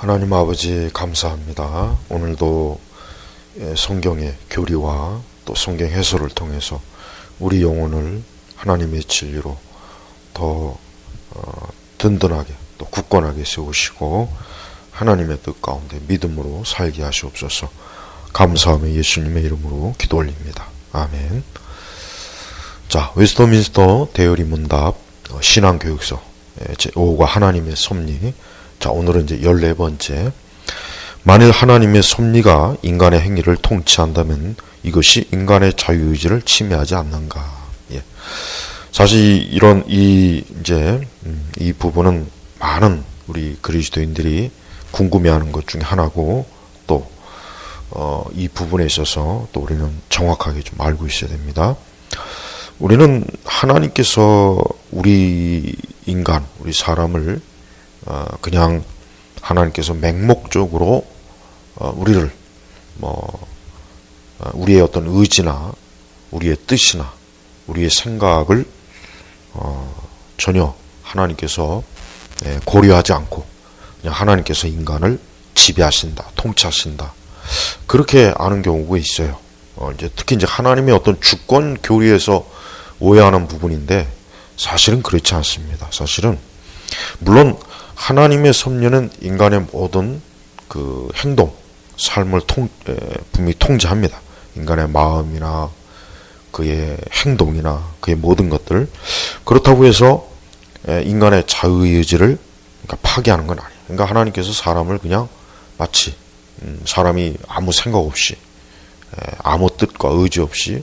하나님 아버지 감사합니다. 오늘도 성경의 교리와 또 성경 해설을 통해서 우리 영혼을 하나님의 진리로 더 든든하게 또 굳건하게 세우시고 하나님의 뜻 가운데 믿음으로 살게 하시옵소서. 감사하며 예수님의 이름으로 기도 올립니다. 아멘. 자, 웨스터민스터 대열이 문답 신앙교육서 제5과 하나님의 섭리. 자, 오늘은 이제 14번째. 만일 하나님의 섭리가 인간의 행위를 통치한다면 이것이 인간의 자유의지를 침해하지 않는가? 예. 사실 이 부분은 많은 우리 그리스도인들이 궁금해하는 것 중에 하나고, 또 이 부분에 있어서 또 우리는 정확하게 좀 알고 있어야 됩니다. 우리는 하나님께서 우리 인간, 우리 사람을 그냥 하나님께서 맹목적으로 우리를 우리의 어떤 의지나 우리의 뜻이나 우리의 생각을 전혀 하나님께서 고려하지 않고 그냥 하나님께서 인간을 지배하신다, 통치하신다, 그렇게 아는 경우가 있어요. 특히 이제 하나님의 어떤 주권 교리에서 오해하는 부분인데, 사실은 그렇지 않습니다. 사실은 물론 하나님의 섭리는 인간의 모든 그 행동, 삶을 분명히 통제합니다. 인간의 마음이나 그의 행동이나 그의 모든 것들. 그렇다고 해서 인간의 자유의지를 파괴하는 건 아니에요. 그러니까 하나님께서 사람을 그냥 마치 사람이 아무 생각 없이 아무 뜻과 의지 없이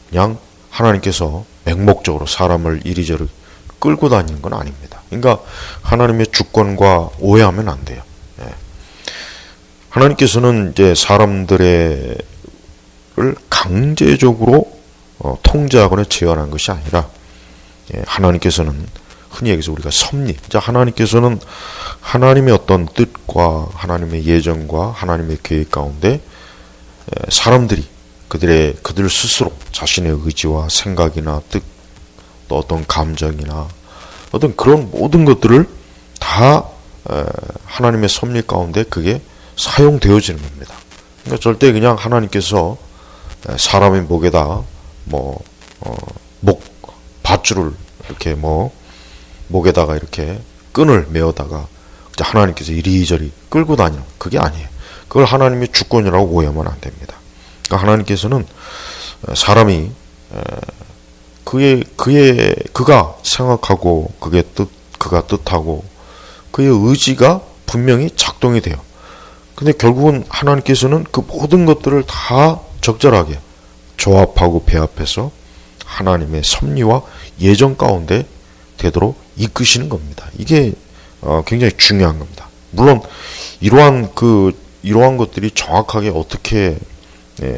그냥 하나님께서 맹목적으로 사람을 이리저리 끌고 다니는 건 아닙니다. 그러니까 하나님의 주권과 오해하면 안 돼요. 하나님께서는 이제 사람들을 강제적으로 통제하거나 제어하는 것이 아니라, 하나님께서는 흔히 얘기해서 우리가 섭리, 하나님께서는 하나님의 어떤 뜻과 하나님의 예정과 하나님의 계획 가운데 사람들이 그들 스스로 자신의 의지와 생각이나 뜻, 또 어떤 감정이나 어떤 그런 모든 것들을 다 하나님의 섭리 가운데 그게 사용되어지는 겁니다. 그러니까 절대 그냥 하나님께서 사람의 목에다 밧줄을 이렇게 목에다가 이렇게 끈을 메어다가 하나님께서 이리저리 끌고 다니는, 그게 아니에요. 그걸 하나님의 주권이라고 오해하면 안 됩니다. 그러니까 하나님께서는 사람이 그가 생각하고 그가 뜻하고 그의 의지가 분명히 작동이 돼요. 근데 결국은 하나님께서는 그 모든 것들을 다 적절하게 조합하고 배합해서 하나님의 섭리와 예정 가운데 되도록 이끄시는 겁니다. 이게 굉장히 중요한 겁니다. 물론 이러한 것들이 정확하게 어떻게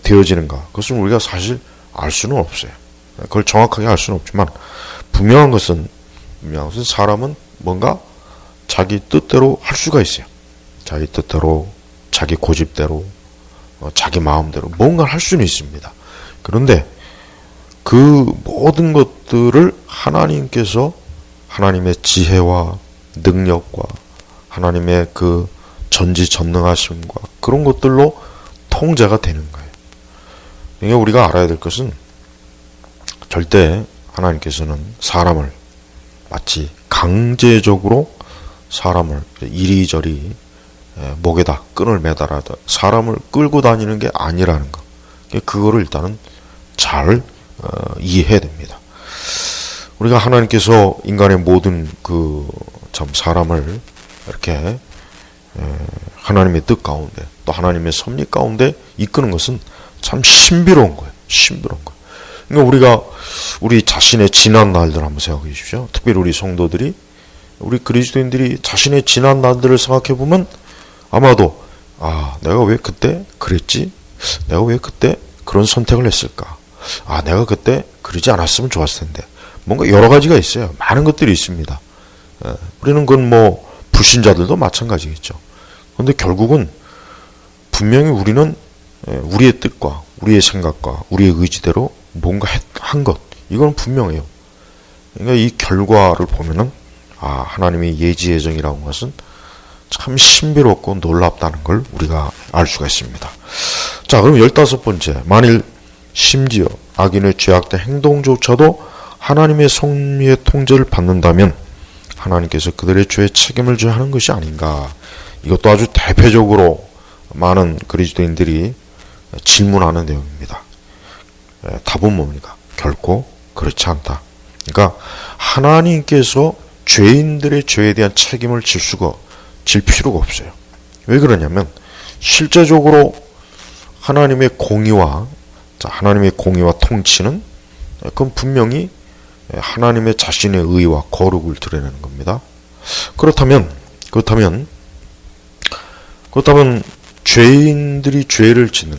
되어지는가, 그것은 우리가 사실 알 수는 없어요. 그걸 정확하게 알 수는 없지만 분명한 것은 사람은 뭔가 자기 뜻대로 할 수가 있어요. 자기 뜻대로, 자기 고집대로, 자기 마음대로 뭔가를 할 수는 있습니다. 그런데 그 모든 것들을 하나님께서 하나님의 지혜와 능력과 하나님의 그 전지전능하심과 그런 것들로 통제가 되는 거예요. 그러니까 우리가 알아야 될 것은, 절대 하나님께서는 사람을 마치 강제적으로 사람을 이리저리 목에다 끈을 매달아서 사람을 끌고 다니는 게 아니라는 거. 그거를 일단은 잘 이해해야 됩니다. 우리가 하나님께서 인간의 모든 사람을 이렇게 하나님의 뜻 가운데 또 하나님의 섭리 가운데 이끄는 것은 참 신비로운 거예요. 신비로운 거예요. 그러니까 우리 자신의 지난 날들 한번 생각해 주십시오. 특별히 우리 성도들이, 우리 그리스도인들이 자신의 지난 날들을 생각해 보면 아마도 내가 왜 그때 그랬지? 내가 왜 그때 그런 선택을 했을까? 내가 그때 그러지 않았으면 좋았을 텐데. 뭔가 여러 가지가 있어요. 많은 것들이 있습니다. 우리는 그건 불신자들도 마찬가지겠죠. 그런데 결국은 분명히 우리는 우리의 뜻과 우리의 생각과 우리의 의지대로 뭔가 한 것, 이건 분명해요. 그러니까 이 결과를 보면은 하나님의 예지 예정이라는 것은 참 신비롭고 놀랍다는 걸 우리가 알 수가 있습니다. 자, 그럼 15번째, 만일 심지어 악인의 죄악된 행동조차도 하나님의 섭리의 통제를 받는다면 하나님께서 그들의 죄에 책임을 져야 하는 것이 아닌가. 이것도 아주 대표적으로 많은 그리스도인들이 질문하는 내용입니다. 답은 뭡니까? 결코 그렇지 않다. 그러니까 하나님께서 죄인들의 죄에 대한 책임을 질 필요가 없어요. 왜 그러냐면 실제적으로 하나님의 공의와 통치는 그건 분명히 하나님의 자신의 의와 거룩을 드러내는 겁니다. 그렇다면 죄인들이 죄를 짓는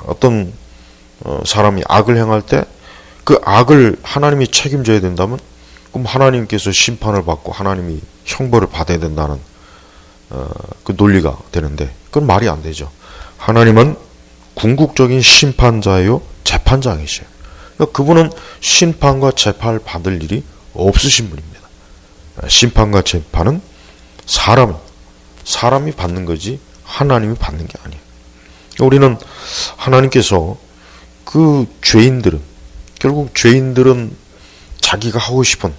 어떤 사람이 악을 행할 때 그 악을 하나님이 책임져야 된다면 그럼 하나님께서 심판을 받고 하나님이 형벌을 받아야 된다는 그 논리가 되는데 그건 말이 안 되죠. 하나님은 궁극적인 심판자예요, 재판장이셔요. 그러니까 그분은 심판과 재판을 받을 일이 없으신 분입니다. 심판과 재판은 사람이 받는 거지 하나님이 받는 게 아니에요. 우리는 하나님께서 그 결국 죄인들은 자기가 하고 싶은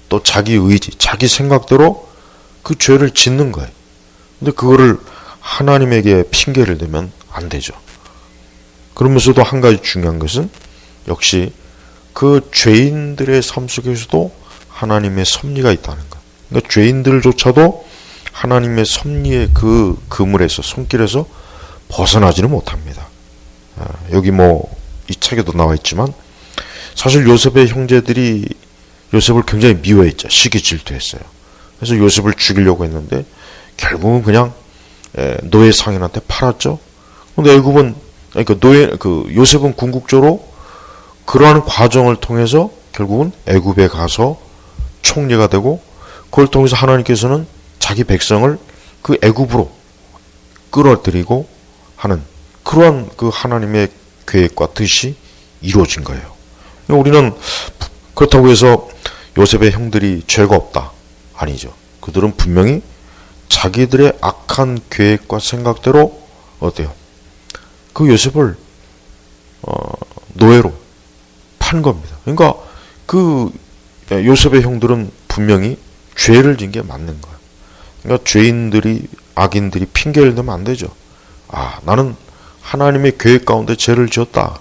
또 자기 의지, 자기 생각대로 그 죄를 짓는 거예요. 근데 그거를 하나님에게 핑계를 대면 안 되죠. 그러면서도 한 가지 중요한 것은 역시 그 죄인들의 삶 속에서도 하나님의 섭리가 있다는 것. 그러니까 죄인들조차도 하나님의 섭리의 그 그물에서, 손길에서 벗어나지는 못합니다. 여기 이 책에도 나와 있지만 사실 요셉의 형제들이 요셉을 굉장히 미워했죠. 시기 질투했어요. 그래서 요셉을 죽이려고 했는데 결국은 그냥 노예 상인한테 팔았죠. 근데 요셉은 궁극적으로 그러한 과정을 통해서 결국은 애굽에 가서 총리가 되고 그걸 통해서 하나님께서는 자기 백성을 그 애굽으로 끌어들이고 하는 그러한 그 하나님의 계획과 뜻이 이루어진 거예요. 우리는 그렇다고 해서 요셉의 형들이 죄가 없다. 아니죠. 그들은 분명히 자기들의 악한 계획과 생각대로 그 요셉을 노예로 판 겁니다. 그러니까 그 요셉의 형들은 분명히 죄를 진 게 맞는 거예요. 그러니까 악인들이 핑계를 대면 안 되죠. 나는 하나님의 계획 가운데 죄를 지었다.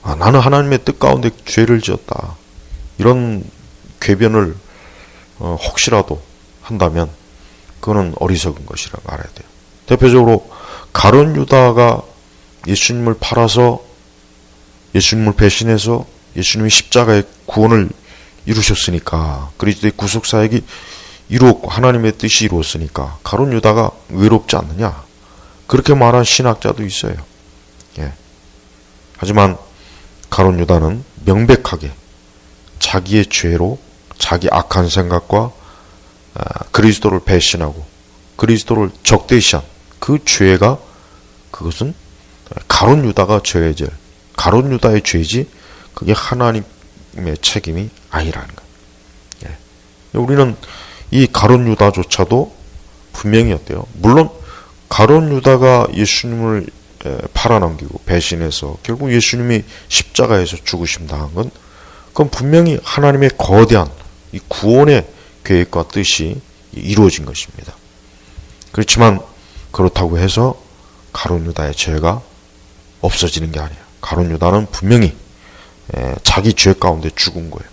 나는 하나님의 뜻 가운데 죄를 지었다. 이런 궤변을 혹시라도 한다면 그거는 어리석은 것이라고 알아야 돼요. 대표적으로 가룟 유다가 예수님을 팔아서 예수님을 배신해서 예수님이 십자가의 구원을 이루셨으니까 그리스도의 구속 사역이 이루었고 하나님의 뜻이 이루었으니까 가룟 유다가 외롭지 않느냐 그렇게 말한 신학자도 있어요. 하지만 가룟 유다는 명백하게 자기의 죄로 자기 악한 생각과 그리스도를 배신하고 그리스도를 적대시한 그 죄가 그것은 가룟 유다가 가룟 유다의 죄지 그게 하나님의 책임이 아니라는 거예요. 우리는 이 가룟 유다조차도 분명히 물론 가룟 유다가 예수님을 팔아넘기고 배신해서 결국 예수님이 십자가에서 죽으심 당한 건 그건 분명히 하나님의 거대한 이 구원의 계획과 뜻이 이루어진 것입니다. 그렇지만 그렇다고 해서 가룟 유다의 죄가 없어지는 게 아니에요. 가룟 유다는 분명히 자기 죄 가운데 죽은 거예요.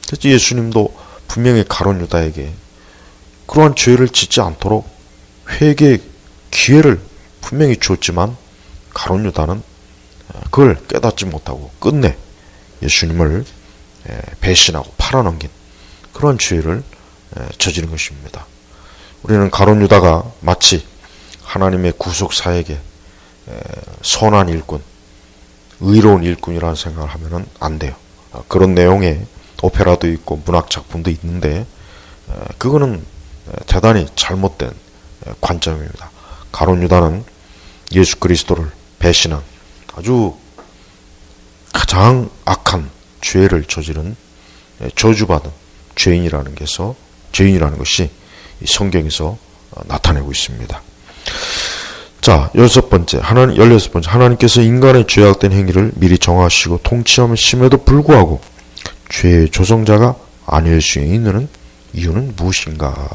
그래서 예수님도 분명히 가룟 유다에게 그러한 죄를 짓지 않도록 회개의 기회를 분명히 줬지만 가룟 유다는 그걸 깨닫지 못하고 끝내 예수님을 배신하고 팔아넘긴 그런 죄를 저지른 것입니다. 우리는 가룟 유다가 마치 하나님의 구속 사역에 선한 일꾼, 의로운 일꾼이라는 생각을 하면 안 돼요. 그런 내용의 오페라도 있고 문학 작품도 있는데 그거는 대단히 잘못된 관점입니다. 가룟 유다는 예수 그리스도를 배신한 아주 가장 악한 죄를 저지른 저주받은 죄인이라는 것이 성경에서 나타내고 있습니다. 자, 16번째, 16번째, 하나님께서 인간의 죄악된 행위를 미리 정하시고 통치하심에도 불구하고 죄의 조성자가 아닐 수 있는 이유는 무엇인가?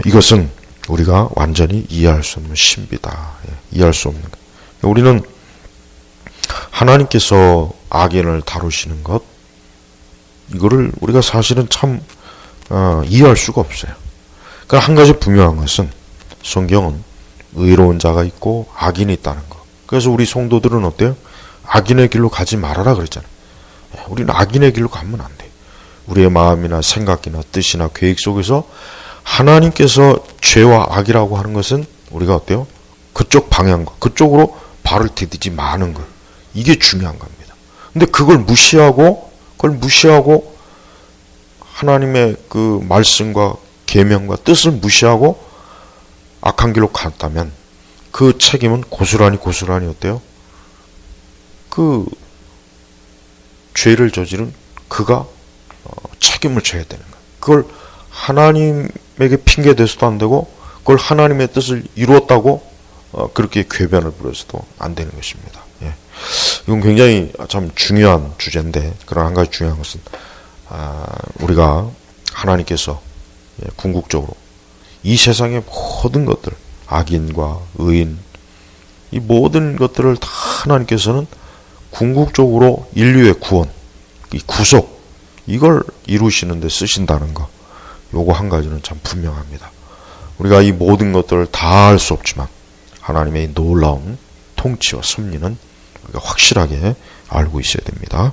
이것은 우리가 완전히 이해할 수 없는 신비다. 이해할 수 없는 것. 우리는 하나님께서 악인을 다루시는 것, 이거를 우리가 사실은 참 이해할 수가 없어요. 그러니까 한 가지 분명한 것은 성경은 의로운 자가 있고 악인이 있다는 거. 그래서 우리 성도들은 어때요? 악인의 길로 가지 말아라 그랬잖아요. 우리는 악인의 길로 가면 안 돼요. 우리의 마음이나 생각이나 뜻이나 계획 속에서 하나님께서 죄와 악이라고 하는 것은 우리가 어때요? 그쪽 방향과 그쪽으로 발을 디디지 마는 것. 이게 중요한 겁니다. 근데 그걸 무시하고 하나님의 그 말씀과 계명과 뜻을 무시하고 악한 길로 갔다면 그 책임은 고스란히 어때요? 그 죄를 저지른 그가 책임을 져야 되는 거예요. 그걸 하나님에게 핑계 대서도 안 되고 그걸 하나님의 뜻을 이루었다고 그렇게 궤변을 부려서도 안 되는 것입니다. 예. 이건 굉장히 참 중요한 주제인데, 그런 한 가지 중요한 것은 우리가 하나님께서 궁극적으로 이 세상의 모든 것들, 악인과 의인, 이 모든 것들을 다 하나님께서는 궁극적으로 인류의 구원, 이 구속, 이걸 이루시는 데 쓰신다는 거, 요거 한 가지는 참 분명합니다. 우리가 이 모든 것들을 다 할 수 없지만 하나님의 놀라운 통치와 섭리는 우리가 확실하게 알고 있어야 됩니다.